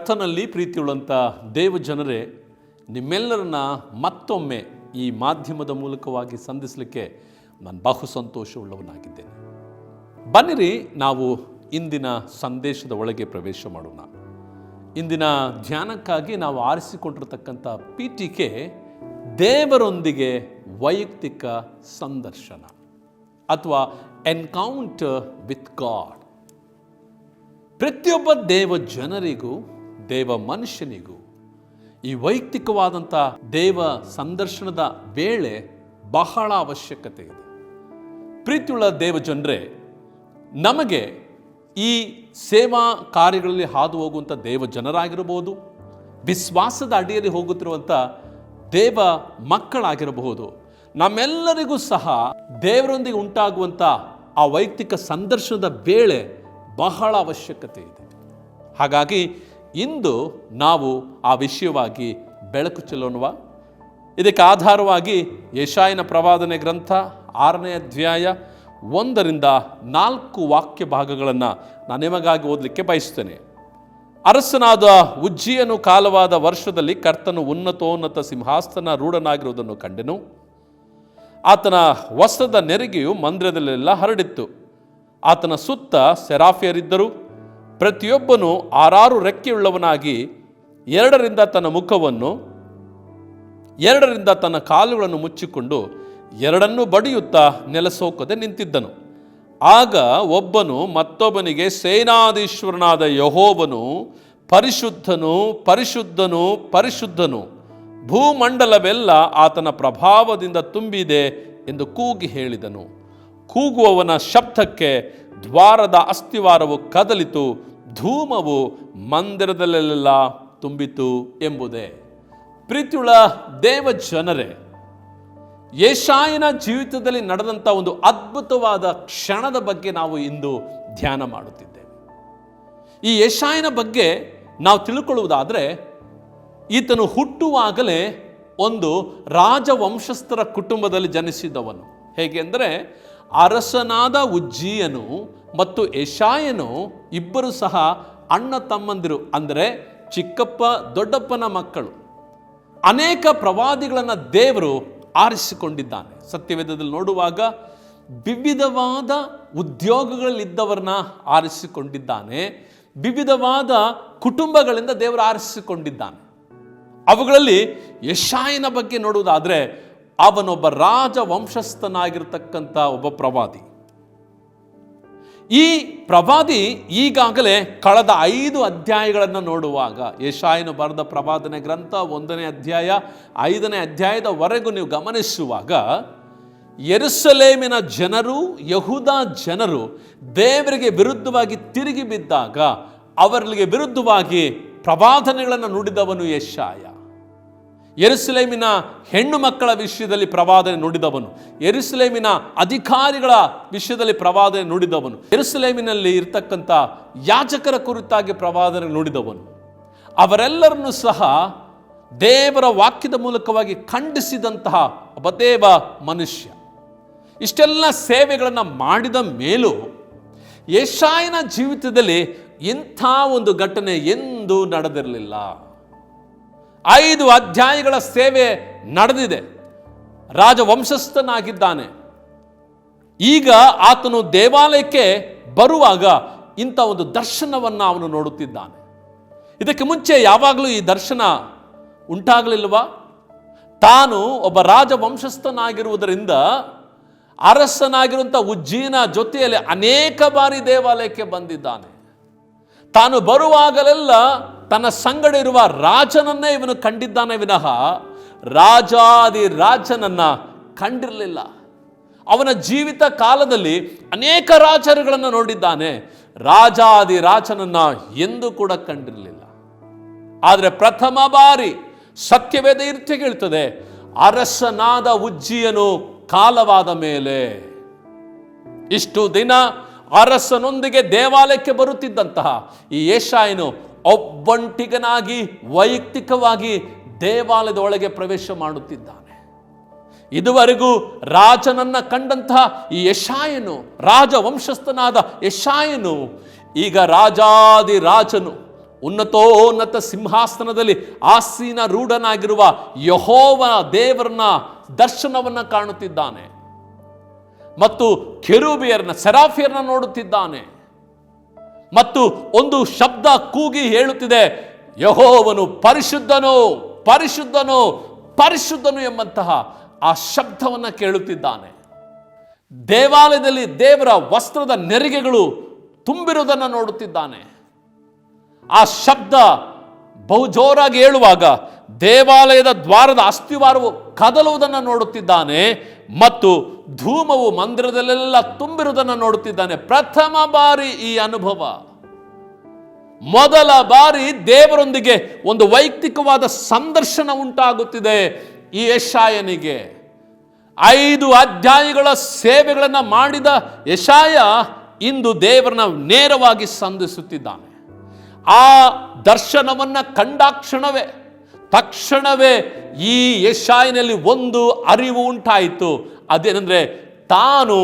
ಕರ್ತನಲ್ಲಿ ಪ್ರೀತಿಯುಳ್ಳಂಥ ದೇವ ಜನರೇ, ನಿಮ್ಮೆಲ್ಲರನ್ನ ಮತ್ತೊಮ್ಮೆ ಈ ಮಾಧ್ಯಮದ ಮೂಲಕವಾಗಿ ಸಂಧಿಸಲಿಕ್ಕೆ ನಾನು ಬಹು ಸಂತೋಷವುಳ್ಳವನಾಗಿದ್ದೇನೆ. ಬನ್ನಿರಿ, ನಾವು ಇಂದಿನ ಸಂದೇಶದ ಒಳಗೆ ಪ್ರವೇಶ ಮಾಡೋಣ. ಇಂದಿನ ಧ್ಯಾನಕ್ಕಾಗಿ ನಾವು ಆರಿಸಿಕೊಂಡಿರತಕ್ಕಂಥ ಪೀಠಿಕೆ ದೇವರೊಂದಿಗೆ ವೈಯಕ್ತಿಕ ಸಂದರ್ಶನ ಅಥವಾ ಎನ್ಕೌಂಟರ್ ವಿತ್ ಗಾಡ್. ಪ್ರತಿಯೊಬ್ಬ ದೇವ ಜನರಿಗೂ, ದೇವ ಮನುಷ್ಯನಿಗೂ ಈ ವೈಯಕ್ತಿಕವಾದಂಥ ದೇವ ಸಂದರ್ಶನದ ವೇಳೆ ಬಹಳ ಅವಶ್ಯಕತೆ ಇದೆ. ಪ್ರೀತಿಯುಳ್ಳ ದೇವ ಜನರೇ, ನಮಗೆ ಈ ಸೇವಾ ಕಾರ್ಯಗಳಲ್ಲಿ ಹಾದು ಹೋಗುವಂಥ ದೇವ ಜನರಾಗಿರಬಹುದು, ವಿಶ್ವಾಸದ ಅಡಿಯಲ್ಲಿ ಹೋಗುತ್ತಿರುವಂಥ ದೇವ ಮಕ್ಕಳಾಗಿರಬಹುದು, ನಮ್ಮೆಲ್ಲರಿಗೂ ಸಹ ದೇವರೊಂದಿಗೆ ಉಂಟಾಗುವಂಥ ಆ ವೈಯಕ್ತಿಕ ಸಂದರ್ಶನದ ವೇಳೆ ಬಹಳ ಅವಶ್ಯಕತೆ ಇದೆ. ಹಾಗಾಗಿ ಇಂದು ನಾವು ಆ ವಿಷಯವಾಗಿ ಬೆಳಕು ಚೆಲ್ಲೋಣವಾ? ಇದಕ್ಕೆ ಆಧಾರವಾಗಿ ಯೆಶಾಯನ ಪ್ರವಾದನೆ ಗ್ರಂಥ 6ನೇ ಅಧ್ಯಾಯ 1-4 ವಾಕ್ಯ ಭಾಗಗಳನ್ನು ನಾನು ನಿಮಗಾಗಿ ಓದಲಿಕ್ಕೆ ಬಯಸ್ತೇನೆ. ಅರಸನಾದ ಉಜ್ಜೀಯನು ಕಾಲವಾದ ವರ್ಷದಲ್ಲಿ ಕರ್ತನು ಉನ್ನತೋನ್ನತ ಸಿಂಹಾಸನ ರೂಢನಾಗಿರುವುದನ್ನು ಕಂಡೆನು. ಆತನ ವಸ್ತ್ರದ ನೆರಿಗೆಯು ಮಂದಿರದಲ್ಲೆಲ್ಲ ಹರಡಿತ್ತು. ಆತನ ಸುತ್ತ ಸೆರಾಫಿಯರಿದ್ದರು. ಪ್ರತಿಯೊಬ್ಬನು 6 ರೆಕ್ಕೆಯುಳ್ಳವನಾಗಿ 2 ತನ್ನ ಮುಖವನ್ನು 2 ತನ್ನ ಕಾಲುಗಳನ್ನು ಮುಚ್ಚಿಕೊಂಡು 2 ಬಡಿಯುತ್ತಾ ನೆಲಸೋಕದೆ ನಿಂತಿದ್ದನು. ಆಗ ಒಬ್ಬನು ಮತ್ತೊಬ್ಬನಿಗೆ, ಸೇನಾಧೀಶ್ವರನಾದ ಯೆಹೋವನು ಪರಿಶುದ್ಧನು, ಪರಿಶುದ್ಧನು, ಪರಿಶುದ್ಧನು, ಭೂಮಂಡಲವೆಲ್ಲ ಆತನ ಪ್ರಭಾವದಿಂದ ತುಂಬಿದೆ ಎಂದು ಕೂಗಿ ಹೇಳಿದನು. ಕೂಗುವವನ ಶಬ್ದಕ್ಕೆ ದ್ವಾರದ ಅಸ್ತಿವಾರವು ಕದಲಿತು, ಧೂಮವು ಮಂದಿರದಲ್ಲೆಲ್ಲ ತುಂಬಿತು ಎಂಬುದೇ. ಪ್ರೀತಿಯುಳ್ಳ ದೇವ ಜನರೇ, ಯೆಶಾಯನ ಜೀವಿತದಲ್ಲಿ ನಡೆದಂಥ ಒಂದು ಅದ್ಭುತವಾದ ಕ್ಷಣದ ಬಗ್ಗೆ ನಾವು ಇಂದು ಧ್ಯಾನ ಮಾಡುತ್ತಿದ್ದೇವೆ. ಈ ಯೆಶಾಯನ ಬಗ್ಗೆ ನಾವು ತಿಳ್ಕೊಳ್ಳುವುದಾದರೆ, ಈತನು ಹುಟ್ಟುವಾಗಲೇ ಒಂದು ರಾಜವಂಶಸ್ಥರ ಕುಟುಂಬದಲ್ಲಿ ಜನಿಸಿದವನು. ಹೇಗೆ ಅಂದರೆ, ಅರಸನಾದ ಉಜ್ಜೀಯನು ಮತ್ತು ಯೆಶಾಯನು ಇಬ್ಬರು ಸಹ ಅಣ್ಣ ತಮ್ಮಂದಿರು, ಅಂದರೆ ಚಿಕ್ಕಪ್ಪ ದೊಡ್ಡಪ್ಪನ ಮಕ್ಕಳು. ಅನೇಕ ಪ್ರವಾದಿಗಳನ್ನು ದೇವರು ಆರಿಸಿಕೊಂಡಿದ್ದಾನೆ. ಸತ್ಯವೇದದಲ್ಲಿ ನೋಡುವಾಗ ವಿವಿಧವಾದ ಉದ್ಯೋಗಗಳಲ್ಲಿದ್ದವರನ್ನ ಆರಿಸಿಕೊಂಡಿದ್ದಾನೆ. ವಿವಿಧವಾದ ಕುಟುಂಬಗಳಿಂದ ದೇವರು ಆರಿಸಿಕೊಂಡಿದ್ದಾನೆ. ಅವುಗಳಲ್ಲಿ ಯೆಶಾಯನ ಬಗ್ಗೆ ನೋಡುವುದಾದರೆ, ಅವನೊಬ್ಬ ರಾಜ ವಂಶಸ್ಥನಾಗಿರ್ತಕ್ಕಂಥ ಒಬ್ಬ ಪ್ರವಾದಿ. ಈ ಪ್ರವಾದಿ ಈಗಾಗಲೇ ಕಳೆದ 5 ಅಧ್ಯಾಯಗಳನ್ನು ನೋಡುವಾಗ, ಯೆಶಾಯನು ಬರೆದ ಪ್ರವಾದನೆ ಗ್ರಂಥ 1ನೇ ಅಧ್ಯಾಯ 5ನೇ ಅಧ್ಯಾಯದವರೆಗೂ ನೀವು ಗಮನಿಸುವಾಗ, ಯೆರೂಸಲೇಮಿನ ಜನರು, ಯೆಹೂದ ಜನರು ದೇವರಿಗೆ ವಿರುದ್ಧವಾಗಿ ತಿರುಗಿ ಬಿದ್ದಾಗ ಅವರಿಗೆ ವಿರುದ್ಧವಾಗಿ ಪ್ರವಾದನೆಗಳನ್ನು ನುಡಿದವನು ಯೆಶಾಯ. ಯೆರೂಸಲೇಮಿನ ಹೆಣ್ಣು ಮಕ್ಕಳ ವಿಷಯದಲ್ಲಿ ಪ್ರವಾದನೆ ನುಡಿದವನು, ಯೆರೂಸಲೇಮಿನ ಅಧಿಕಾರಿಗಳ ವಿಷಯದಲ್ಲಿ ಪ್ರವಾದನೆ ನುಡಿದವನು, ಯೆರೂಸಲೇಮಿನಲ್ಲಿ ಇರ್ತಕ್ಕಂಥ ಯಾಜಕರ ಕುರಿತಾಗಿ ಪ್ರವಾದನೆ ನುಡಿದವನು. ಅವರೆಲ್ಲರನ್ನೂ ಸಹ ದೇವರ ವಾಕ್ಯದ ಮೂಲಕವಾಗಿ ಖಂಡಿಸಿದಂತಹ ಒಬ್ಬ ದೇವ ಮನುಷ್ಯ. ಇಷ್ಟೆಲ್ಲ ಸೇವೆಗಳನ್ನು ಮಾಡಿದ ಮೇಲೂ ಯೆಶಾಯನ ಜೀವಿತದಲ್ಲಿ ಇಂಥ ಒಂದು ಘಟನೆ ಎಂದೂ ನಡೆದಿರಲಿಲ್ಲ. 5 ಅಧ್ಯಾಯಗಳ ಸೇವೆ ನಡೆದಿದೆ. ರಾಜವಂಶಸ್ಥನಾಗಿದ್ದಾನೆ. ಈಗ ಆತನು ದೇವಾಲಯಕ್ಕೆ ಬರುವಾಗ ಇಂಥ ಒಂದು ದರ್ಶನವನ್ನು ಅವನು ನೋಡುತ್ತಿದ್ದಾನೆ. ಇದಕ್ಕೆ ಮುಂಚೆ ಯಾವಾಗಲೂ ಈ ದರ್ಶನ ಉಂಟಾಗಲಿಲ್ವಾ? ತಾನು ಒಬ್ಬ ರಾಜವಂಶಸ್ಥನಾಗಿರುವುದರಿಂದ ಅರಸನಾಗಿರುವಂಥ ಉಜ್ಜೀಯನ ಜೊತೆಯಲ್ಲಿ ಅನೇಕ ಬಾರಿ ದೇವಾಲಯಕ್ಕೆ ಬಂದಿದ್ದಾನೆ. ತಾನು ಬರುವಾಗಲೆಲ್ಲ ತನ್ನ ಸಂಗಡ ಇರುವ ರಾಜನನ್ನೇ ಇವನು ಕಂಡಿದ್ದಾನೆ ವಿನಃ ರಾಜಾದಿ ರಾಜನನ್ನ ಕಂಡಿರಲಿಲ್ಲ. ಅವನ ಜೀವಿತ ಕಾಲದಲ್ಲಿ ಅನೇಕ ರಾಜರುಗಳನ್ನು ನೋಡಿದ್ದಾನೆ, ರಾಜಾದಿ ರಾಜನನ್ನ ಎಂದೂ ಕೂಡ ಕಂಡಿರಲಿಲ್ಲ. ಆದರೆ ಪ್ರಥಮ ಬಾರಿ ಸತ್ಯವೇದ ಇರ್ತಿಗೆ ಹೇಳ್ತದೆ, ಅರಸನಾದ ಉಜ್ಜೀಯನು ಕಾಲವಾದ ಮೇಲೆ, ಇಷ್ಟು ದಿನ ಅರಸನೊಂದಿಗೆ ದೇವಾಲಯಕ್ಕೆ ಬರುತ್ತಿದ್ದಂತಹ ಈ ಯೆಶಾಯನು ಒಬ್ಬಂಟಿಗನಾಗಿ ವೈಯಕ್ತಿಕವಾಗಿ ದೇವಾಲಯದ ಒಳಗೆ ಪ್ರವೇಶ ಮಾಡುತ್ತಿದ್ದಾನೆ. ಇದುವರೆಗೂ ರಾಜನನ್ನ ಕಂಡಂತಹ ಈ ಯೆಶಾಯನು, ರಾಜ ವಂಶಸ್ಥನಾದ ಯೆಶಾಯನು ಈಗ ರಾಜಾದಿ ರಾಜನು, ಉನ್ನತೋನ್ನತ ಸಿಂಹಾಸನದಲ್ಲಿ ಆಸೀನ ರೂಢನಾಗಿರುವ ಯೆಹೋವ ದೇವರನ್ನ ದರ್ಶನವನ್ನ ಕಾಣುತ್ತಿದ್ದಾನೆ ಮತ್ತು ಕೆರೂಬಿಯರನ್ನ ಸೆರಾಫಿಯರನ್ನ ನೋಡುತ್ತಿದ್ದಾನೆ. ಮತ್ತು ಒಂದು ಶಬ್ದ ಕೂಗಿ ಹೇಳುತ್ತಿದೆ, ಯೆಹೋವನು ಪರಿಶುದ್ಧನು, ಪರಿಶುದ್ಧನು, ಪರಿಶುದ್ಧನು ಎಂಬಂತಹ ಆ ಶಬ್ದವನ್ನು ಕೇಳುತ್ತಿದ್ದಾನೆ. ದೇವಾಲಯದಲ್ಲಿ ದೇವರ ವಸ್ತ್ರದ ನೆರಿಗೆಗಳು ತುಂಬಿರುವುದನ್ನು ನೋಡುತ್ತಿದ್ದಾನೆ. ಆ ಶಬ್ದ ಬಹು ಜೋರಾಗಿ ಹೇಳುವಾಗ ದೇವಾಲಯದ ದ್ವಾರದ ಅಸ್ಥಿವಾರವು ಕದಲುವುದನ್ನು ನೋಡುತ್ತಿದ್ದಾನೆ ಮತ್ತು ಧೂಮವು ಮಂದಿರದಲ್ಲೆಲ್ಲ ತುಂಬಿರುವುದನ್ನು ನೋಡುತ್ತಿದ್ದಾನೆ. ಪ್ರಥಮ ಬಾರಿ ಈ ಅನುಭವ, ಮೊದಲ ಬಾರಿ ದೇವರೊಂದಿಗೆ ಒಂದು ವೈಯಕ್ತಿಕವಾದ ಸಂದರ್ಶನ ಉಂಟಾಗುತ್ತಿದೆ ಈ ಯೆಶಾಯನಿಗೆ. 5 ಅಧ್ಯಾಯಗಳ ಸೇವೆಗಳನ್ನು ಮಾಡಿದ ಯೆಶಾಯ ಇಂದು ದೇವರನ್ನ ನೇರವಾಗಿ ಸಂಧಿಸುತ್ತಿದ್ದಾನೆ. ಆ ದರ್ಶನವನ್ನ ಕಂಡಾಕ್ಷಣವೇ ತಕ್ಷಣವೇ ಈ ಯೆಶಾಯನಲ್ಲಿ ಒಂದು ಅರಿವು ಉಂಟಾಯಿತು. ಅದೇನೆಂದ್ರೆ ತಾನು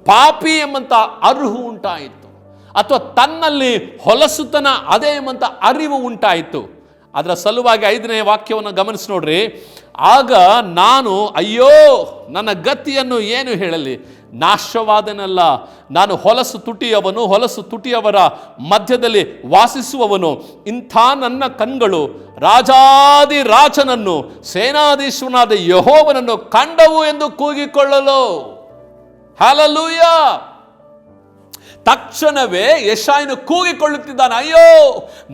ಪಾಪಿ ಎಂಬಂತ ಅರಿವು ಉಂಟಾಯಿತು, ಅಥವಾ ತನ್ನಲ್ಲಿ ಹೊಲಸುತನ ಅದೇ ಎಂಬಂತ ಅರಿವು ಉಂಟಾಯಿತು. ಅದರ ಸಲುವಾಗಿ 5ನೇ ವಾಕ್ಯವನ್ನು ಗಮನಿಸಿ ನೋಡ್ರಿ. ಆಗ ನಾನು ಅಯ್ಯೋ ನನ್ನ ಗತಿಯನ್ನು ಏನು ಹೇಳಲಿ, ನಾಶವಾದನಲ್ಲ, ನಾನು ಹೊಲಸು ತುಟಿಯವನು, ಹೊಲಸು ತುಟಿಯವರ ಮಧ್ಯದಲ್ಲಿ ವಾಸಿಸುವವನು. ಇಂಥ ನನ್ನ ಕಣ್ಗಳು ರಾಜಾದಿ ರಾಜನನ್ನು, ಸೇನಾಧೀಶ್ವರನಾದ ಯೆಹೋವನನ್ನು ಕಂಡವು ಎಂದು ಕೂಗಿಕೊಳ್ಳಲು. ಹಲ್ಲೆಲೂಯ! ತಕ್ಷಣವೇ ಯೆಶಾಯನು ಕೂಗಿಕೊಳ್ಳುತ್ತಿದ್ದಾನೆ, ಅಯ್ಯೋ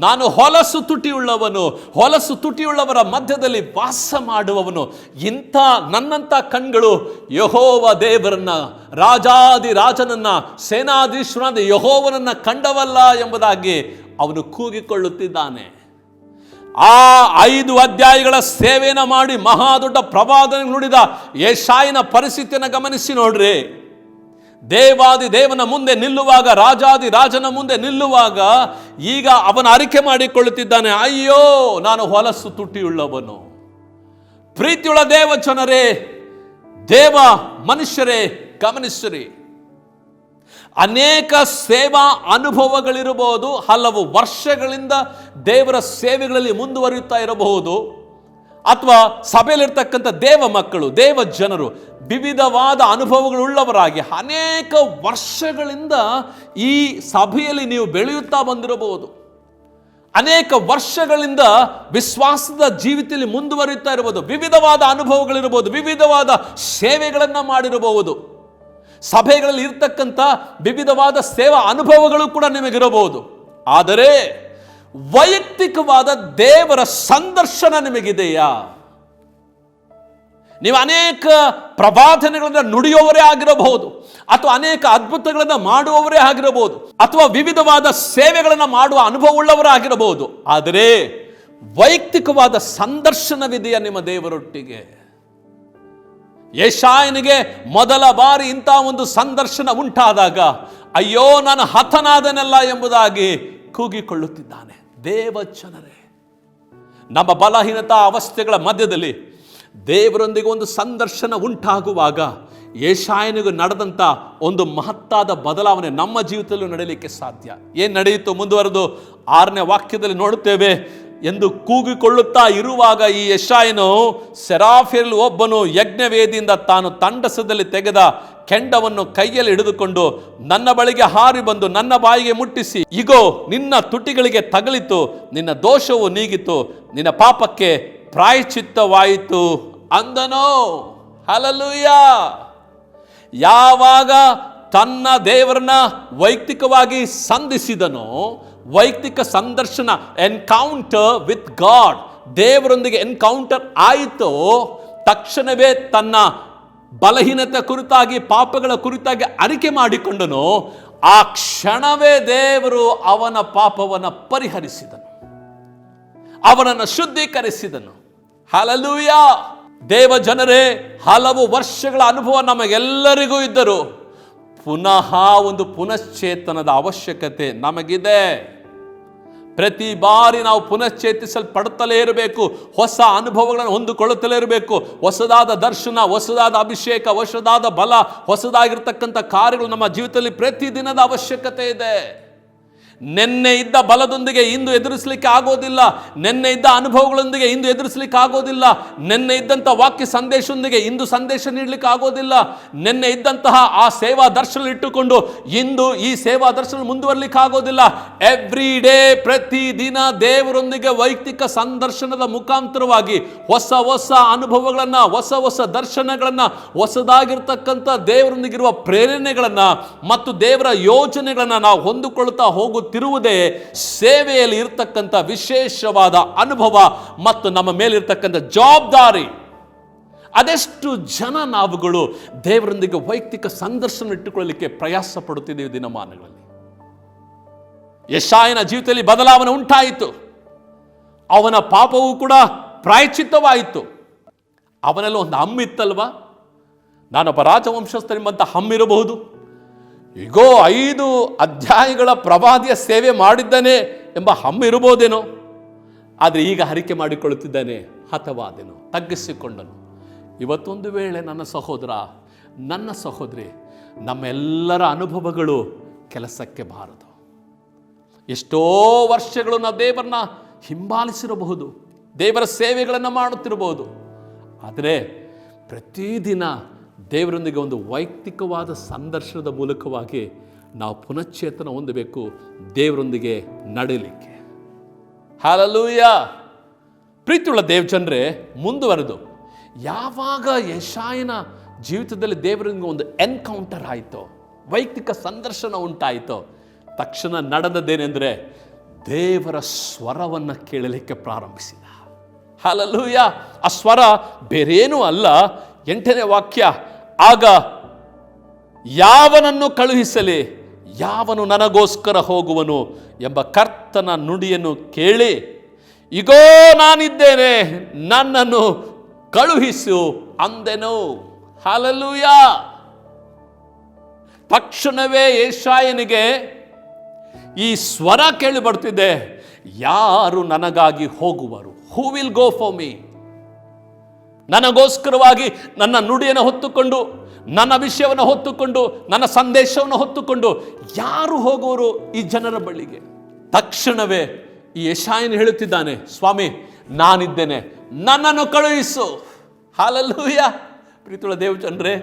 ನಾನು ಹೊಲಸು ತುಟಿಯುಳ್ಳವನು, ಹೊಲಸು ತುಟಿಯುಳ್ಳವರ ಮಧ್ಯದಲ್ಲಿ ವಾಸ ಮಾಡುವವನು. ಇಂಥ ನನ್ನಂಥ ಕಣ್ಗಳು ಯೆಹೋವ ದೇವರನ್ನ, ರಾಜಾದಿ ರಾಜನನ್ನ, ಸೇನಾಧೀಶ್ವರನಾದ ಯೆಹೋವನನ್ನ ಕಂಡವಲ್ಲ ಎಂಬುದಾಗಿ ಅವನು ಕೂಗಿಕೊಳ್ಳುತ್ತಿದ್ದಾನೆ. ಆ 5 ಅಧ್ಯಾಯಗಳ ಸೇವೆಯನ್ನು ಮಾಡಿ ಮಹಾದೊಡ್ಡ ಪ್ರವಾದನೆ ನುಡಿದ ಯೆಶಾಯನ ಪರಿಸ್ಥಿತಿಯನ್ನು ಗಮನಿಸಿ ನೋಡ್ರಿ. ದೇವಾದಿ ದೇವನ ಮುಂದೆ ನಿಲ್ಲುವಾಗ, ರಾಜಾದಿ ರಾಜನ ಮುಂದೆ ನಿಲ್ಲುವಾಗ ಈಗ ಅವನ ಅರಿಕೆ ಮಾಡಿಕೊಳ್ಳುತ್ತಿದ್ದಾನೆ, ಅಯ್ಯೋ ನಾನು ಹೊಲಸು ತುಟಿಯುಳ್ಳವನು. ಪ್ರೀತಿಯುಳ್ಳ ದೇವ ಜನರೇ, ದೇವ ಮನುಷ್ಯರೇ, ಗಮನಿಸಿರಿ. ಅನೇಕ ಸೇವಾ ಅನುಭವಗಳಿರಬಹುದು, ಹಲವು ವರ್ಷಗಳಿಂದ ದೇವರ ಸೇವೆಗಳಲ್ಲಿ ಮುಂದುವರಿಯುತ್ತಾ ಇರಬಹುದು, ಅಥವಾ ಸಭೆಯಲ್ಲಿರ್ತಕ್ಕಂಥ ದೇವ ಮಕ್ಕಳು, ದೇವ ಜನರು ವಿವಿಧವಾದ ಅನುಭವಗಳುಳ್ಳವರಾಗಿ ಅನೇಕ ವರ್ಷಗಳಿಂದ ಈ ಸಭೆಯಲ್ಲಿ ನೀವು ಬೆಳೆಯುತ್ತಾ ಬಂದಿರಬಹುದು. ಅನೇಕ ವರ್ಷಗಳಿಂದ ವಿಶ್ವಾಸದ ಜೀವಿತದಲ್ಲಿ ಮುಂದುವರಿಯುತ್ತಾ ಇರಬಹುದು. ವಿವಿಧವಾದ ಅನುಭವಗಳಿರಬಹುದು, ವಿವಿಧವಾದ ಸೇವೆಗಳನ್ನು ಮಾಡಿರಬಹುದು. ಸಭೆಗಳಲ್ಲಿ ಇರ್ತಕ್ಕಂಥ ವಿವಿಧವಾದ ಸೇವಾ ಅನುಭವಗಳು ಕೂಡ ನಿಮಗಿರಬಹುದು. ಆದರೆ ವೈಯಕ್ತಿಕವಾದ ದೇವರ ಸಂದರ್ಶನ ನಿಮಗಿದೆಯಾ? ನೀವು ಅನೇಕ ಪ್ರವಾದನೆಗಳನ್ನು ನುಡಿಯುವವರೇ ಆಗಿರಬಹುದು, ಅಥವಾ ಅನೇಕ ಅದ್ಭುತಗಳನ್ನು ಮಾಡುವವರೇ ಆಗಿರಬಹುದು, ಅಥವಾ ವಿವಿಧವಾದ ಸೇವೆಗಳನ್ನು ಮಾಡುವ ಅನುಭವವುಳ್ಳವರಾಗಿರಬಹುದು. ಆದರೆ ವೈಯಕ್ತಿಕವಾದ ಸಂದರ್ಶನವಿದೆಯಾ ನಿಮ್ಮ ದೇವರೊಟ್ಟಿಗೆ? ಯೆಶಾಯನಿಗೆ ಮೊದಲ ಬಾರಿ ಇಂಥ ಒಂದು ಸಂದರ್ಶನ ಉಂಟಾದಾಗ ಅಯ್ಯೋ ನಾನು ಹತನಾದನಲ್ಲ ಎಂಬುದಾಗಿ ಕೂಗಿಕೊಳ್ಳುತ್ತಿದ್ದಾನೆ. ದೇವ ಜನರೇ, ನಮ್ಮ ಬಲಹೀನತಾ ಅವಸ್ಥೆಗಳ ಮಧ್ಯದಲ್ಲಿ ದೇವರೊಂದಿಗೆ ಒಂದು ಸಂದರ್ಶನ ಉಂಟಾಗುವಾಗ ಯೆಶಾಯನಿಗೂ ನಡೆದಂಥ ಒಂದು ಮಹತ್ತಾದ ಬದಲಾವಣೆ ನಮ್ಮ ಜೀವಿತದಲ್ಲೂ ನಡೆಯಲಿಕ್ಕೆ ಸಾಧ್ಯ. ಏನು ನಡೆಯಿತು ಮುಂದುವರೆದು 6ನೇ ವಾಕ್ಯದಲ್ಲಿ ನೋಡುತ್ತೇವೆ. ಎಂದು ಕೂಗಿಕೊಳ್ಳುತ್ತಾ ಇರುವಾಗ ಈ ಯೆಶಾಯನು ಸೆರಾಫಿಯರಲ್ಲಿ ಒಬ್ಬನು ಯಜ್ಞವೇದಿಯಿಂದ ತಾನು ತಂಡಸದಲ್ಲಿ ತೆಗೆದ ಕೆಂಡವನ್ನು ಕೈಯಲ್ಲಿ ಹಿಡಿದುಕೊಂಡು ನನ್ನ ಬಳಿಗೆ ಹಾರಿ ಬಂದು ನನ್ನ ಬಾಯಿಗೆ ಮುಟ್ಟಿಸಿ, ಇಗೋ ನಿನ್ನ ತುಟಿಗಳಿಗೆ ತಗಲಿತು, ನಿನ್ನ ದೋಷವು ನೀಗಿತು, ನಿನ್ನ ಪಾಪಕ್ಕೆ ಪ್ರಾಯಶ್ಚಿತ್ತವಾಯಿತು ಅಂದನೋ. ಹಲ್ಲೆಲೂಯ! ಯಾವಾಗ ತನ್ನ ದೇವರನ್ನ ವೈಯಕ್ತಿಕವಾಗಿ ಸಂಧಿಸಿದನೋ, ವೈಯಕ್ತಿಕ ಸಂದರ್ಶನ, ಎನ್ಕೌಂಟರ್ ವಿತ್ ಗಾಡ್, ದೇವರೊಂದಿಗೆ ಎನ್ಕೌಂಟರ್ ಆಯಿತು, ತಕ್ಷಣವೇ ತನ್ನ ಬಲಹೀನತೆ ಕುರಿತಾಗಿ, ಪಾಪಗಳ ಕುರಿತಾಗಿ ಅರಿಕೆ ಮಾಡಿಕೊಂಡನು. ಆ ಕ್ಷಣವೇ ದೇವರು ಅವನ ಪಾಪವನ್ನು ಪರಿಹರಿಸಿದನು, ಅವನನ್ನು ಶುದ್ಧೀಕರಿಸಿದನು. ಹಲ್ಲೆಲೂಯ! ದೇವ ಜನರೇ, ಹಲವು ವರ್ಷಗಳ ಅನುಭವ ನಮಗೆಲ್ಲರಿಗೂ ಇದ್ದರು. ಪುನಃ ಒಂದು ಪುನಶ್ಚೇತನದ ಅವಶ್ಯಕತೆ ನಮಗಿದೆ. ಪ್ರತಿ ಬಾರಿ ನಾವು ಪುನಶ್ಚೇತಿಸಲ್ಪಡುತ್ತಲೇ ಇರಬೇಕು, ಹೊಸ ಅನುಭವಗಳನ್ನು ಹೊಂದಿಕೊಳ್ಳುತ್ತಲೇ ಇರಬೇಕು. ಹೊಸದಾದ ದರ್ಶನ, ಹೊಸದಾದ ಅಭಿಷೇಕ, ಹೊಸದಾದ ಬಲ, ಹೊಸದಾಗಿರ್ತಕ್ಕಂಥ ಕಾರ್ಯಗಳು ನಮ್ಮ ಜೀವಿತದಲ್ಲಿ ಪ್ರತಿದಿನದ ಅವಶ್ಯಕತೆ ಇದೆ. ನೆನ್ನೆ ಇದ್ದ ಬಲದೊಂದಿಗೆ ಇಂದು ಎದುರಿಸಲಿಕ್ಕೆ ಆಗೋದಿಲ್ಲ. ನೆನ್ನೆ ಇದ್ದ ಅನುಭವಗಳೊಂದಿಗೆ ಇಂದು ಎದುರಿಸಲಿಕ್ಕೆ ಆಗೋದಿಲ್ಲ. ನೆನ್ನೆ ಇದ್ದಂಥ ವಾಕ್ಯ ಸಂದೇಶದೊಂದಿಗೆ ಇಂದು ಸಂದೇಶ ನೀಡಲಿಕ್ಕೆ ಆಗೋದಿಲ್ಲ. ನೆನ್ನೆ ಇದ್ದಂತಹ ಆ ಸೇವಾ ದರ್ಶನ ಇಟ್ಟುಕೊಂಡು ಇಂದು ಈ ಸೇವಾ ದರ್ಶನ ಮುಂದುವರಲಿಕ್ಕೆ ಆಗೋದಿಲ್ಲ. ಎವ್ರಿ ಡೇ, ಪ್ರತಿದಿನ ದೇವರೊಂದಿಗೆ ವೈಯಕ್ತಿಕ ಸಂದರ್ಶನದ ಮುಖಾಂತರವಾಗಿ ಹೊಸ ಹೊಸ ಅನುಭವಗಳನ್ನು, ಹೊಸ ಹೊಸ ದರ್ಶನಗಳನ್ನು, ಹೊಸದಾಗಿರ್ತಕ್ಕಂಥ ದೇವರೊಂದಿಗಿರುವ ಪ್ರೇರಣೆಗಳನ್ನು ಮತ್ತು ದೇವರ ಯೋಜನೆಗಳನ್ನು ನಾವು ಹೊಂದಿಕೊಳ್ಳುತ್ತಾ ಹೋಗುತ್ತಿರುವುದೇ ಸೇವೆಯಲ್ಲಿ ಇರತಕ್ಕಂಥ ವಿಶೇಷವಾದ ಅನುಭವ ಮತ್ತು ನಮ್ಮ ಮೇಲಿರ್ತಕ್ಕಂಥ ಜವಾಬ್ದಾರಿ. ಅದೆಷ್ಟು ಜನ ನಾವುಗಳು ದೇವರೊಂದಿಗೆ ವೈಯಕ್ತಿಕ ಸಂದರ್ಶನ ಇಟ್ಟುಕೊಳ್ಳಲಿಕ್ಕೆ ಪ್ರಯಾಸ ಪಡುತ್ತಿದ್ದೇವೆ ದಿನಮಾನಗಳಲ್ಲಿ. ಯೆಶಾಯನ ಜೀವಿತದಲ್ಲಿ ಬದಲಾವಣೆ ಉಂಟಾಯಿತು. ಅವನ ಪಾಪವೂ ಕೂಡ ಪ್ರಾಯಶ್ಚಿತ್ತವಾಯಿತು. ಅವನಲ್ಲಿ ಒಂದು ಹಮ್ಮಿತ್ತಲ್ವಾ, ನಾನೊಬ್ಬ ರಾಜವಂಶಸ್ಥರೆಂಬಂಥ ಹಮ್ಮಿರಬಹುದು. ಈಗೋ 5 ಅಧ್ಯಾಯಗಳ ಪ್ರವಾದಿಯ ಸೇವೆ ಮಾಡಿದ್ದಾನೆ ಎಂಬ ಹಮ್ಮಿರಬಹುದೇನೋ. ಆದರೆ ಈಗ ಹರಿಕೆ ಮಾಡಿಕೊಳ್ಳುತ್ತಿದ್ದಾನೆ, ಹತವಾದೆನೋ, ತಗ್ಗಿಸಿಕೊಂಡನು. ಇವತ್ತೊಂದು ವೇಳೆ ನನ್ನ ಸಹೋದರ, ನನ್ನ ಸಹೋದರಿ, ನಮ್ಮೆಲ್ಲರ ಅನುಭವಗಳು ಕೆಲಸಕ್ಕೆ ಬಾರದು. ಎಷ್ಟೋ ವರ್ಷಗಳು ನಾವು ದೇವರನ್ನ ಹಿಂಬಾಲಿಸಿರಬಹುದು, ದೇವರ ಸೇವೆಗಳನ್ನು ಮಾಡುತ್ತಿರಬಹುದು. ಆದರೆ ಪ್ರತಿದಿನ ದೇವರೊಂದಿಗೆ ಒಂದು ವೈಯಕ್ತಿಕವಾದ ಸಂದರ್ಶನದ ಮೂಲಕವಾಗಿ ನಾವು ಪುನಶ್ಚೇತನ ಹೊಂದಬೇಕು, ದೇವರೊಂದಿಗೆ ನಡೆಯಲಿಕ್ಕೆ. ಹಲ್ಲೆಲೂಯಾ. ಪ್ರೀತಿಯುಳ್ಳ ದೇವಜನರೇ, ಮುಂದುವರೆದು ಯಾವಾಗ ಯೆಶಾಯನ ಜೀವಿತದಲ್ಲಿ ದೇವರೊಂದಿಗೆ ಒಂದು ಎನ್ಕೌಂಟರ್ ಆಯಿತೋ, ವೈಯಕ್ತಿಕ ಸಂದರ್ಶನ ಉಂಟಾಯಿತೋ, ತಕ್ಷಣ ನಡೆದದ್ದೇನೆಂದರೆ ದೇವರ ಸ್ವರವನ್ನು ಕೇಳಲಿಕ್ಕೆ ಪ್ರಾರಂಭಿಸಿದ. ಹಲ್ಲೆಲೂಯಾ. ಆ ಸ್ವರ ಬೇರೇನೂ ಅಲ್ಲ. 8ನೇ ವಾಕ್ಯ, ಆಗ ಯಾವನನ್ನು ಕಳುಹಿಸಲಿ, ಯಾವನು ನನಗೋಸ್ಕರ ಹೋಗುವನು ಎಂಬ ಕರ್ತನ ನುಡಿಯನ್ನು ಕೇಳಿ, ಇಗೋ ನಾನಿದ್ದೇನೆ, ನನ್ನನ್ನು ಕಳುಹಿಸು ಅಂದೆನು. ಹಲ್ಲೆಲೂಯಾ. ತಕ್ಷಣವೇ ಯೆಶಾಯನಿಗೆ ಈ ಸ್ವರ ಕೇಳಿ ಬರ್ತಿದೆ, ಯಾರು ನನಗಾಗಿ ಹೋಗುವರು? Who will go for me? ನನಗೋಸ್ಕರವಾಗಿ ನನ್ನ ನುಡಿಯನ್ನು ಹೊತ್ತುಕೊಂಡು, ನನ್ನ ವಿಷಯವನ್ನು ಹೊತ್ತುಕೊಂಡು, ನನ್ನ ಸಂದೇಶವನ್ನು ಹೊತ್ತುಕೊಂಡು ಯಾರು ಹೋಗುವರು ಈ ಜನರ ಬಳಿಗೆ? ತಕ್ಷಣವೇ ಈ ಯೆಶಾಯನು ಹೇಳುತ್ತಿದ್ದಾನೆ, ಸ್ವಾಮಿ ನಾನಿದ್ದೇನೆ, ನನ್ನನ್ನು ಕಳುಹಿಸು. ಹಲ್ಲೆಲೂಯಾ. ಪ್ರೀತಿಯುಳ್ಳ ದೇವಜನರೇ,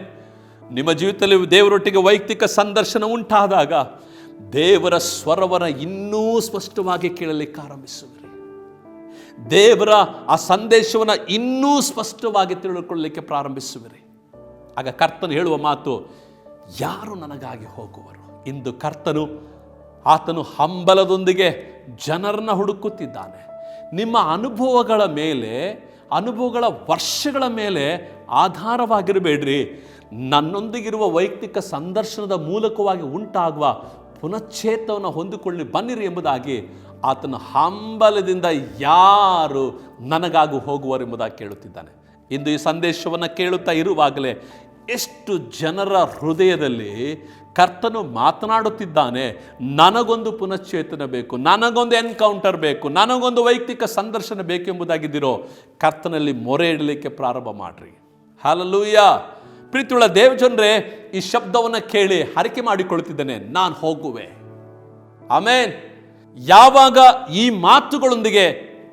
ನಿಮ್ಮ ಜೀವಿತದಲ್ಲಿ ದೇವರೊಟ್ಟಿಗೆ ವೈಯಕ್ತಿಕ ಸಂದರ್ಶನ ಉಂಟಾದಾಗ ದೇವರ ಸ್ವರವನ್ನು ಇನ್ನೂ ಸ್ಪಷ್ಟವಾಗಿ ಕೇಳಲಿಕ್ಕೆ ಆರಂಭಿಸುವಿರಿ. ದೇವರ ಆ ಸಂದೇಶವನ್ನು ಇನ್ನೂ ಸ್ಪಷ್ಟವಾಗಿ ತಿಳ್ಕೊಳ್ಳಲಿಕ್ಕೆ ಪ್ರಾರಂಭಿಸುವಿರಿ. ಆಗ ಕರ್ತನು ಹೇಳುವ ಮಾತು, ಯಾರು ನನಗಾಗಿ ಹೋಗುವರು? ಇಂದು ಕರ್ತನು ಆತನು ಹಂಬಲದೊಂದಿಗೆ ಜನರನ್ನ ಹುಡುಕುತ್ತಿದ್ದಾನೆ. ನಿಮ್ಮ ಅನುಭವಗಳ ಮೇಲೆ, ಅನುಭವಗಳ ವರ್ಷಗಳ ಮೇಲೆ ಆಧಾರವಾಗಿರಬೇಡ್ರಿ. ನನ್ನೊಂದಿಗಿರುವ ವೈಯಕ್ತಿಕ ಸಂದರ್ಶನದ ಮೂಲಕವಾಗಿ ಉಂಟಾಗುವ ಪುನಶ್ಚೇತವನ್ನು ಹೊಂದಿಕೊಳ್ಳಿ ಬನ್ನಿರಿ ಎಂಬುದಾಗಿ ಆತನ ಹಂಬಲದಿಂದ ಯಾರು ನನಗಾಗಿ ಹೋಗುವರು ಎಂಬುದಾಗಿ ಕೇಳುತ್ತಿದ್ದಾನೆ. ಇಂದು ಈ ಸಂದೇಶವನ್ನು ಕೇಳುತ್ತಾ ಇರುವಾಗಲೇ ಎಷ್ಟು ಜನರ ಹೃದಯದಲ್ಲಿ ಕರ್ತನು ಮಾತನಾಡುತ್ತಿದ್ದಾನೆ, ನನಗೊಂದು ಪುನಶ್ಚೇತನ ಬೇಕು, ನನಗೊಂದು ಎನ್ಕೌಂಟರ್ ಬೇಕು, ನನಗೊಂದು ವೈಯಕ್ತಿಕ ಸಂದರ್ಶನ ಬೇಕೆಂಬುದಾಗಿದ್ದಿರೋ ಕರ್ತನಲ್ಲಿ ಮೊರೆ ಇಡಲಿಕ್ಕೆ ಪ್ರಾರಂಭ ಮಾಡ್ರಿ. ಹಲ್ಲೆಲೂಯಾ. ಪ್ರೀತಿಯುಳ್ಳ ದೇವಜನರೇ, ಈ ಶಬ್ದವನ್ನು ಕೇಳಿ ಹರಕೆ ಮಾಡಿಕೊಳ್ಳುತ್ತಿದ್ದೇನೆ, ನಾನು ಹೋಗುವೆ. ಆಮೇನ್. ಯಾವಾಗ ಈ ಮಾತುಗಳೊಂದಿಗೆ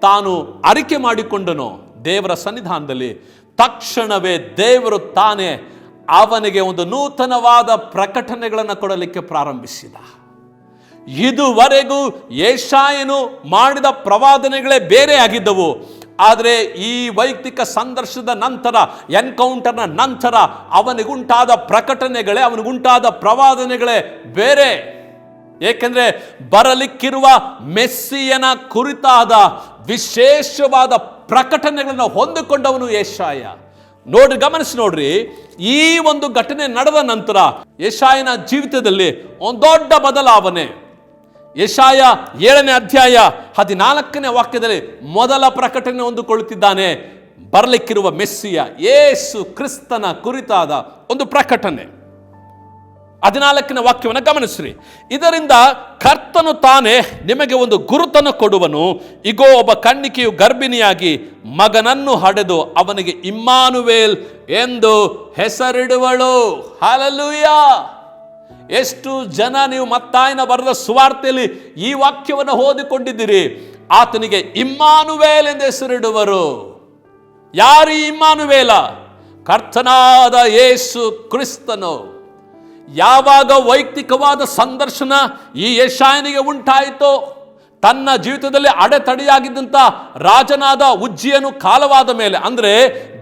ತಾನು ಅರಿಕೆ ಮಾಡಿಕೊಂಡನೋ ದೇವರ ಸನ್ನಿಧಾನದಲ್ಲಿ, ತಕ್ಷಣವೇ ದೇವರು ತಾನೇ ಅವನಿಗೆ ಒಂದು ನೂತನವಾದ ಪ್ರಕಟಣೆಗಳನ್ನು ಕೊಡಲಿಕ್ಕೆ ಪ್ರಾರಂಭಿಸಿದ. ಇದುವರೆಗೂ ಯೆಶಾಯನು ಮಾಡಿದ ಪ್ರವಾದನೆಗಳೇ ಬೇರೆ ಆಗಿದ್ದವು. ಆದರೆ ಈ ವೈಯಕ್ತಿಕ ಸಂದರ್ಶನದ ನಂತರ, ಎನ್ಕೌಂಟರ್ನ ನಂತರ ಅವನಿಗುಂಟಾದ ಪ್ರಕಟಣೆಗಳೇ, ಅವನಿಗುಂಟಾದ ಪ್ರವಾದನೆಗಳೇ ಬೇರೆ. ಏಕೆಂದರೆ ಬರಲಿಕ್ಕಿರುವ ಮೆಸ್ಸಿಯನ ಕುರಿತಾದ ವಿಶೇಷವಾದ ಪ್ರಕಟಣೆಗಳನ್ನು ಹೊಂದಿಕೊಂಡವನು ಯೆಶಾಯ. ನೋಡ್ರಿ, ಗಮನಿಸಿ ನೋಡ್ರಿ, ಈ ಒಂದು ಘಟನೆ ನಡೆದ ನಂತರ ಯೆಶಾಯನ ಜೀವಿತದಲ್ಲಿ ಒಂದು ದೊಡ್ಡ ಬದಲಾವಣೆ. ಯೆಶಾಯ 7ನೇ ಅಧ್ಯಾಯ 14ನೇ ವಾಕ್ಯದಲ್ಲಿ ಮೊದಲ ಪ್ರಕಟಣೆ ಹೊಂದಿಕೊಳ್ಳುತ್ತಿದ್ದಾನೆ. ಬರಲಿಕ್ಕಿರುವ ಮೆಸ್ಸಿಯ ಯೇಸು ಕ್ರಿಸ್ತನ ಕುರಿತಾದ ಒಂದು ಪ್ರಕಟಣೆ. 14ನೇ ವಾಕ್ಯವನ್ನು ಗಮನಿಸ್ರಿ. ಇದರಿಂದ ಕರ್ತನು ತಾನೇ ನಿಮಗೆ ಒಂದು ಗುರುತನ್ನು ಕೊಡುವನು. ಇಗೋ, ಒಬ್ಬ ಕನ್ನಿಕೆಯು ಗರ್ಭಿಣಿಯಾಗಿ ಮಗನನ್ನು ಹಡೆದು ಅವನಿಗೆ ಇಮ್ಮಾನುವೇಲ್ ಎಂದು ಹೆಸರಿಡುವಳು. ಹಲ್ಲೆಲೂಯಾ. ಎಷ್ಟು ಜನ ನೀವು ಮತ್ತಾಯನ ಬರೆದ ಸುವಾರ್ತೆಯಲ್ಲಿ ಈ ವಾಕ್ಯವನ್ನು ಓದಿಕೊಂಡಿದ್ದೀರಿ? ಆತನಿಗೆ ಇಮ್ಮಾನುವೇಲ್ ಎಂದು ಹೆಸರಿಡುವರು. ಯಾರು ಈ ಇಮ್ಮಾನುವೇಲ? ಕರ್ತನಾದ ಯೇಸು ಕ್ರಿಸ್ತನು. ಯಾವಾಗ ವೈಯಕ್ತಿಕವಾದ ಸಂದರ್ಶನ ಈ ಯೆಶಾಯನಿಗೆ ಉಂಟಾಯಿತೋ, ತನ್ನ ಜೀವಿತದಲ್ಲಿ ಅಡೆತಡೆಯಾಗಿದ್ದಂಥ ರಾಜನಾದ ಉಜ್ಜಿಯನು ಕಾಲವಾದ ಮೇಲೆ, ಅಂದರೆ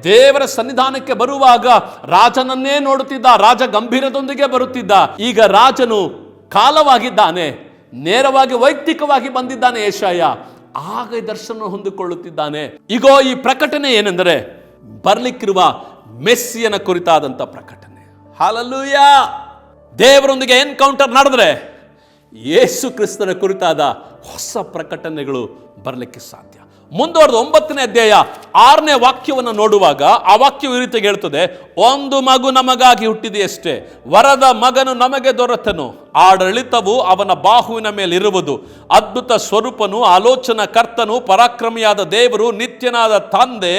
ದೇವರ ಸನ್ನಿಧಾನಕ್ಕೆ ಬರುವಾಗ ರಾಜನನ್ನೇ ನೋಡುತ್ತಿದ್ದ, ರಾಜ ಗಂಭೀರದೊಂದಿಗೆ ಬರುತ್ತಿದ್ದ. ಈಗ ರಾಜನು ಕಾಲವಾಗಿದ್ದಾನೆ, ನೇರವಾಗಿ ವೈಯಕ್ತಿಕವಾಗಿ ಬಂದಿದ್ದಾನೆ ಯೆಶಾಯ. ಆಗ ಈ ದರ್ಶನ ಹೊಂದಿಕೊಳ್ಳುತ್ತಿದ್ದಾನೆ. ಈಗೋ ಈ ಪ್ರಕಟಣೆ ಏನೆಂದರೆ ಬರ್ಲಿಕ್ಕಿರುವ ಮೆಸ್ಸಿಯನ ಕುರಿತಾದಂಥ ಪ್ರಕಟಣೆ. ಹಲ್ಲೆಲೂಯಾ! ದೇವರೊಂದಿಗೆ ಎನ್ಕೌಂಟರ್ ನಡೆದ್ರೆ ಯೇಸು ಕ್ರಿಸ್ತನ ಕುರಿತಾದ ಹೊಸ ಪ್ರಕಟಣೆಗಳು ಬರಲಿಕ್ಕೆ ಸಾಧ್ಯ. ಮುಂದುವರೆದು 9ನೇ ಅಧ್ಯಾಯ 6ನೇ ವಾಕ್ಯವನ್ನು ನೋಡುವಾಗ ಆ ವಾಕ್ಯವು ಈ ರೀತಿಯಾಗಿ ಹೇಳ್ತದೆ, ಒಂದು ಮಗು ನಮಗಾಗಿ ಹುಟ್ಟಿದೆಯಷ್ಟೇ, ವರದ ಮಗನು ನಮಗೆ ದೊರೆತನು, ಆಡಳಿತವು ಅವನ ಬಾಹುವಿನ ಮೇಲಿರುವುದು, ಅದ್ಭುತ ಸ್ವರೂಪನು, ಆಲೋಚನಾ ಕರ್ತನು, ಪರಾಕ್ರಮಿಯಾದ ದೇವರು, ನಿತ್ಯನಾದ ತಂದೆ,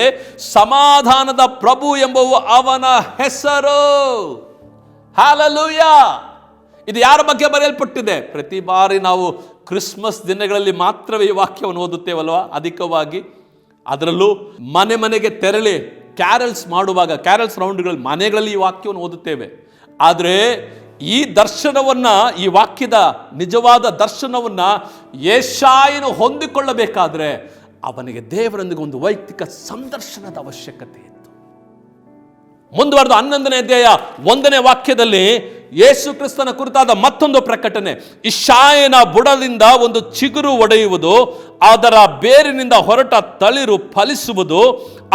ಸಮಾಧಾನದ ಪ್ರಭು ಎಂಬುವು ಅವನ ಹೆಸರು. ಹಲ್ಲೆಲೂಯಾ! ಇದು ಯಾರ ಬಗ್ಗೆ ಬರೆಯಲ್ಪಟ್ಟಿದೆ? ಪ್ರತಿ ಬಾರಿ ನಾವು ಕ್ರಿಸ್ಮಸ್ ದಿನಗಳಲ್ಲಿ ಮಾತ್ರವೇ ಈ ವಾಕ್ಯವನ್ನು ಓದುತ್ತೇವಲ್ವಾ, ಅಧಿಕವಾಗಿ. ಅದರಲ್ಲೂ ಮನೆ ಮನೆಗೆ ತೆರಳಿ ಕ್ಯಾರಲ್ಸ್ ಮಾಡುವಾಗ, ಕ್ಯಾರಲ್ಸ್ ರೌಂಡ್ಗಳಲ್ಲಿ ಮನೆಗಳಲ್ಲಿ ಈ ವಾಕ್ಯವನ್ನು ಓದುತ್ತೇವೆ. ಆದರೆ ಈ ದರ್ಶನವನ್ನು, ಈ ವಾಕ್ಯದ ನಿಜವಾದ ದರ್ಶನವನ್ನು ಯೆಶಾಯನು ಹೊಂದಿಕೊಳ್ಳಬೇಕಾದ್ರೆ ಅವನಿಗೆ ದೇವರೊಂದಿಗೆ ಒಂದು ವೈಯಕ್ತಿಕ ಸಂದರ್ಶನದ ಅವಶ್ಯಕತೆ ಇತ್ತು. ಮುಂದುವರೆದು 11ನೇ ಅಧ್ಯಾಯ 1ನೇ ವಾಕ್ಯದಲ್ಲಿ ಯೇಸು ಕ್ರಿಸ್ತನ ಕುರಿತಾದ ಮತ್ತೊಂದು ಪ್ರಕಟಣೆ. ಇಷಾಯನ ಬುಡದಿಂದ ಒಂದು ಚಿಗುರು ಒಡೆಯುವುದು, ಅದರ ಬೇರಿನಿಂದ ಹೊರಟ ತಳಿರು ಫಲಿಸುವುದು,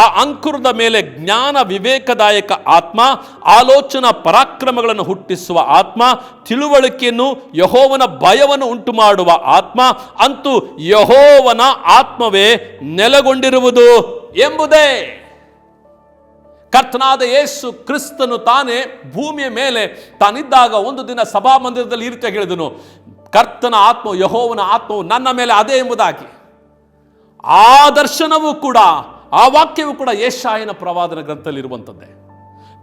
ಆ ಅಂಕುರದ ಮೇಲೆ ಜ್ಞಾನ ವಿವೇಕದಾಯಕ ಆತ್ಮ, ಆಲೋಚನಾ ಪರಾಕ್ರಮಗಳನ್ನು ಹುಟ್ಟಿಸುವ ಆತ್ಮ, ತಿಳುವಳಿಕೆಯನ್ನು, ಯೆಹೋವನ ಭಯವನ್ನು ಉಂಟು ಮಾಡುವ ಆತ್ಮ, ಅಂತೂ ಯೆಹೋವನ ಆತ್ಮವೇ ನೆಲೆಗೊಂಡಿರುವುದು ಎಂಬುದೇ. ಕರ್ತನಾದ ಯೇಸು ಕ್ರಿಸ್ತನು ತಾನೇ ಭೂಮಿಯ ಮೇಲೆ ತಾನಿದ್ದಾಗ ಒಂದು ದಿನ ಸಭಾಮಂದಿರದಲ್ಲಿ ಈ ರೀತಿಯಾಗಿ ಹೇಳಿದನು, ಕರ್ತನ ಆತ್ಮ, ಯೆಹೋವನ ಆತ್ಮವು ನನ್ನ ಮೇಲೆ ಅದೇ ಎಂಬುದಾಗಿ. ಆ ದರ್ಶನವೂ ಕೂಡ, ಆ ವಾಕ್ಯವೂ ಕೂಡ ಯೆಶಾಯನ ಪ್ರವಾದನ ಗ್ರಂಥದಲ್ಲಿ ಇರುವಂಥದ್ದೇ.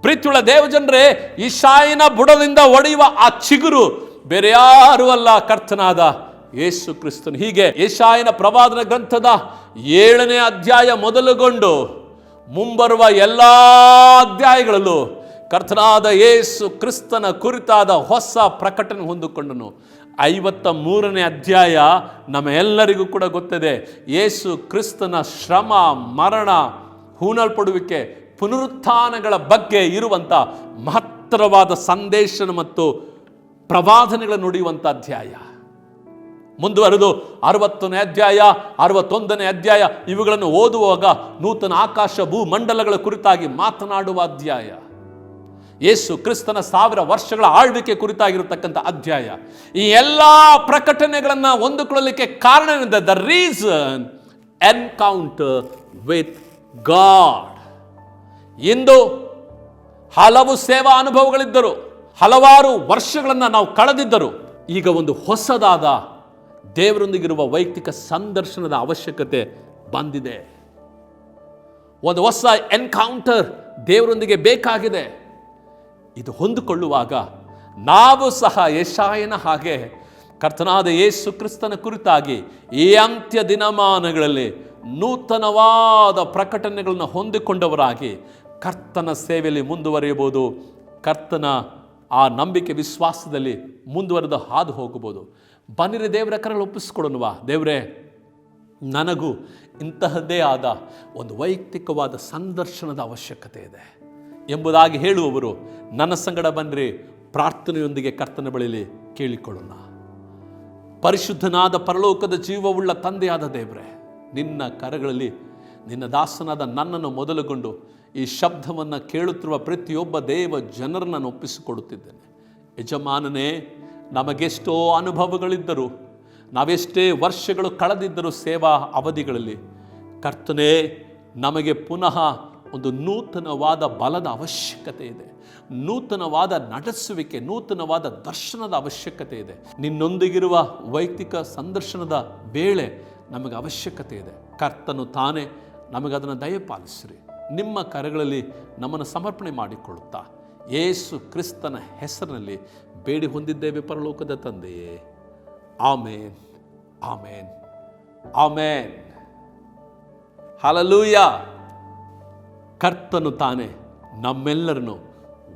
ಪ್ರೀತಿಯುಳ್ಳ ದೇವಜನರೇ, ಇಷಾಯನ ಬುಡದಿಂದ ಒಡೆಯುವ ಆ ಚಿಗುರು ಬೇರೆ ಯಾರೂ ಅಲ್ಲ, ಕರ್ತನಾದ ಯೇಸು ಕ್ರಿಸ್ತನು. ಹೀಗೆ ಯೆಶಾಯನ ಪ್ರವಾದನ ಗ್ರಂಥದ 7ನೇ ಅಧ್ಯಾಯ ಮೊದಲುಗೊಂಡು ಮುಂಬರುವ ಎಲ್ಲ ಅಧ್ಯಾಯಗಳಲ್ಲೂ ಕರ್ತನಾದ ಯೇಸು ಕ್ರಿಸ್ತನ ಕುರಿತಾದ ಹೊಸ ಪ್ರಕಟಣೆ ಹೊಂದಿಕೊಂಡನು. 53ನೇ ಅಧ್ಯಾಯ ನಮ್ಮ ಎಲ್ಲರಿಗೂ ಕೂಡ ಗೊತ್ತಿದೆ. ಯೇಸು ಕ್ರಿಸ್ತನ ಶ್ರಮ, ಮರಣ, ಹೂಣಲ್ಪಡುವಿಕೆ, ಪುನರುತ್ಥಾನಗಳ ಬಗ್ಗೆ ಇರುವಂಥ ಮಹತ್ತರವಾದ ಸಂದೇಶ ಮತ್ತು ಪ್ರವಾದನೆಗಳನ್ನು ನುಡಿಯುವಂಥ ಅಧ್ಯಾಯ. ಮುಂದುವರೆದು 60ನೇ ಅಧ್ಯಾಯ, 61ನೇ ಅಧ್ಯಾಯ ಇವುಗಳನ್ನು ಓದುವಾಗ ನೂತನ ಆಕಾಶ ಭೂಮಂಡಲಗಳ ಕುರಿತಾಗಿ ಮಾತನಾಡುವ ಅಧ್ಯಾಯ. ಯೇಸು ಕ್ರಿಸ್ತನ 1000 ವರ್ಷಗಳ ಆಳ್ವಿಕೆ ಕುರಿತಾಗಿರತಕ್ಕಂಥ ಅಧ್ಯಾಯ. ಈ ಎಲ್ಲ ಪ್ರಕಟಣೆಗಳನ್ನು ಹೊಂದಿಕೊಳ್ಳಲಿಕ್ಕೆ ಕಾರಣ ಏನಿದೆ? The reason encounter with God. ಇಂದು ಹಲವು ಸೇವಾ ಅನುಭವಗಳಿದ್ದರು, ಹಲವಾರು ವರ್ಷಗಳನ್ನು ನಾವು ಕಳೆದಿದ್ದರು. ಈಗ ಒಂದು ಹೊಸದಾದ ದೇವರೊಂದಿಗಿರುವ ವೈಯಕ್ತಿಕ ಸಂದರ್ಶನದ ಅವಶ್ಯಕತೆ ಬಂದಿದೆ. ಒಂದು ಹೊಸ ಎನ್ಕೌಂಟರ್ ದೇವರೊಂದಿಗೆ ಬೇಕಾಗಿದೆ. ಇದು ಹೊಂದಿಕೊಳ್ಳುವಾಗ ನಾವು ಸಹ ಯೆಶಾಯನ ಹಾಗೆ ಕರ್ತನಾದ ಯೇಸು ಕ್ರಿಸ್ತನ ಕುರಿತಾಗಿ ಈ ಅಂತ್ಯ ದಿನಮಾನಗಳಲ್ಲಿ ನೂತನವಾದ ಪ್ರಕಟಣೆಗಳನ್ನು ಹೊಂದಿಕೊಂಡವರಾಗಿ ಕರ್ತನ ಸೇವೆಯಲ್ಲಿ ಮುಂದುವರಿಯಬಹುದು. ಕರ್ತನ ಆ ನಂಬಿಕೆ ವಿಶ್ವಾಸದಲ್ಲಿ ಮುಂದುವರೆದು ಹಾದು ಹೋಗಬಹುದು. ಬನ್ನಿರಿ, ದೇವರ ಕರಗಳು ಒಪ್ಪಿಸಿಕೊಡೋಣವಾ? ದೇವರೇ, ನನಗೂ ಇಂತಹದ್ದೇ ಆದ ಒಂದು ವೈಯಕ್ತಿಕವಾದ ಸಂದರ್ಶನದ ಅವಶ್ಯಕತೆ ಇದೆ ಎಂಬುದಾಗಿ ಹೇಳುವವರು ನನ್ನ ಸಂಗಡ ಬನ್ನಿರಿ, ಪ್ರಾರ್ಥನೆಯೊಂದಿಗೆ ಕರ್ತನ ಬಳಿಯಲ್ಲಿ ಕೇಳಿಕೊಳ್ಳೋಣ. ಪರಿಶುದ್ಧನಾದ ಪರಲೋಕದ ಜೀವವುಳ್ಳ ತಂದೆಯಾದ ದೇವರೇ, ನಿನ್ನ ಕರಗಳಲ್ಲಿ ನಿನ್ನ ದಾಸನಾದ ನನ್ನನ್ನು ಮೊದಲುಗೊಂಡು ಈ ಶಬ್ದವನ್ನು ಕೇಳುತ್ತಿರುವ ಪ್ರತಿಯೊಬ್ಬ ದೇವ ಜನರನ್ನು ನಾನು ಒಪ್ಪಿಸಿಕೊಡುತ್ತಿದ್ದೇನೆ. ಯಜಮಾನನೇ, ನಮಗೆಷ್ಟೋ ಅನುಭವಗಳಿದ್ದರು, ನಾವೆಷ್ಟೇ ವರ್ಷಗಳು ಕಳೆದಿದ್ದರೂ ಸೇವಾ ಅವಧಿಗಳಲ್ಲಿ, ಕರ್ತನೇ, ನಮಗೆ ಪುನಃ ಒಂದು ನೂತನವಾದ ಬಲದ ಅವಶ್ಯಕತೆ ಇದೆ, ನೂತನವಾದ ನಡೆಸುವಿಕೆ, ನೂತನವಾದ ದರ್ಶನದ ಅವಶ್ಯಕತೆ ಇದೆ. ನಿನ್ನೊಂದಿಗಿರುವ ವೈಯಕ್ತಿಕ ಸಂದರ್ಶನದ ವೇಳೆ ನಮಗೆ ಅವಶ್ಯಕತೆ ಇದೆ. ಕರ್ತನು ತಾನೇ ನಮಗದನ್ನು ದಯಪಾಲಿಸಿರಿ. ನಿಮ್ಮ ಕರಗಳಲ್ಲಿ ನಮ್ಮನ್ನು ಸಮರ್ಪಣೆ ಮಾಡಿಕೊಳ್ಳುತ್ತಾ ಯೇಸು ಕ್ರಿಸ್ತನ ಹೆಸರಿನಲ್ಲಿ ಬೇಡಿ ಹೊಂದಿದ್ದೇವೆ ಪರಲೋಕದ ತಂದೆಯೇ. ಆಮೇನ್, ಆಮೇನ್, ಆಮೇನ್. ಹಲ್ಲೆಲೂಯ. ಕರ್ತನು ತಾನೇ ನಮ್ಮೆಲ್ಲರನ್ನು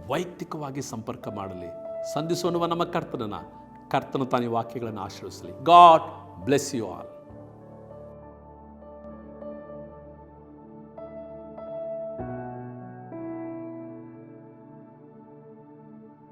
ವೈಯಕ್ತಿಕವಾಗಿ ಸಂಪರ್ಕ ಮಾಡಲಿ. ಸಂಧಿಸೋಣ ನಮ್ಮ ಕರ್ತನನ್ನು. ಕರ್ತನು ತಾನೇ ವಾಕ್ಯಗಳನ್ನು ಆಶೀರ್ವದಿಸಲಿ. God bless you all.